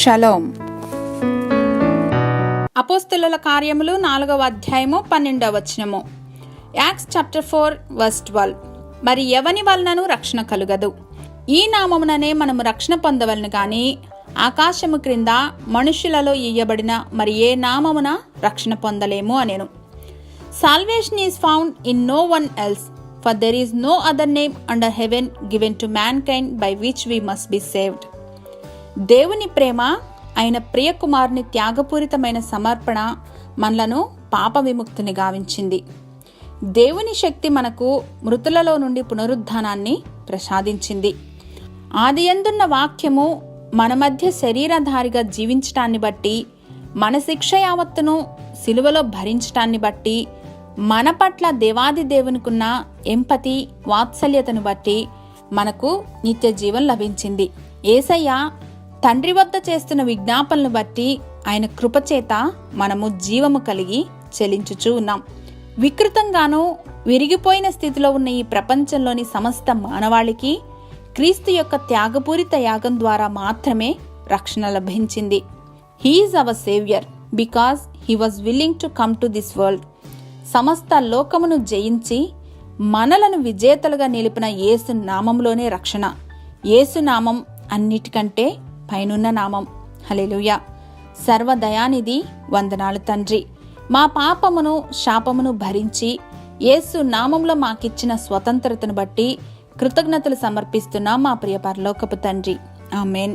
Shalom. అపోస్తలుల కార్యములు 4వ అధ్యాయము 12వ వచనము. Acts chapter 4 verse 12. మరి ఎవని వలనను రక్షణ కలుగదు, ఈ నామముననే మనము రక్షణ పొందవలను గాని ఆకాశము క్రింద మనుషులలో ఇయ్యబడిన మరి ఏ నామమున రక్షణ పొందలేము అనెను. Salvation is found in no one else, for there is no other name under heaven given to mankind by which we must be saved. దేవుని ప్రేమ, ఆయన ప్రియకుమారుని త్యాగపూరితమైన సమర్పణ మనలను పాప విముక్తిని గావించింది. దేవుని శక్తి మనకు మృతులలో నుండి పునరుద్ధానాన్ని ప్రసాదించింది. ఆదియందున్న వాక్యము మన మధ్య శరీరధారిగా జీవించటాన్ని బట్టి, మన శిక్ష యావత్తును సిలువలో భరించటాన్ని బట్టి, మన పట్ల దేవాది దేవునికున్న ఎంపతి వాత్సల్యతను బట్టి మనకు నిత్య జీవం లభించింది. యేసయ్య తండ్రి వద్ద చేస్తున్న విజ్ఞాపనలను బట్టి ఆయన కృపచేత మనము జీవము కలిగి చెలించుచూ ఉన్నాం. వికృతంగానూ విరిగిపోయిన స్థితిలో ఉన్న ఈ ప్రపంచంలోని సమస్త మానవాళికి క్రీస్తు యొక్క త్యాగపూరిత యాగం ద్వారా మాత్రమే రక్షణ లభించింది. He is our saviour because he was willing to come to this world. సమస్త లోకమును జయించి మనలను విజేతలుగా నిలిపిన యేసు నామంలోనే రక్షణ. యేసు నామం అన్నిటికంటే పైనున్న నామం. హల్లెలూయా. సర్వదయానిధి వందనాలు తండ్రి, మా పాపమును శాపమును భరించి యేసు నామంలో మాకిచ్చిన స్వతంత్రతను బట్టి కృతజ్ఞతలు సమర్పిస్తున్నా మా ప్రియ పరలోకపు తండ్రి. ఆమేన్.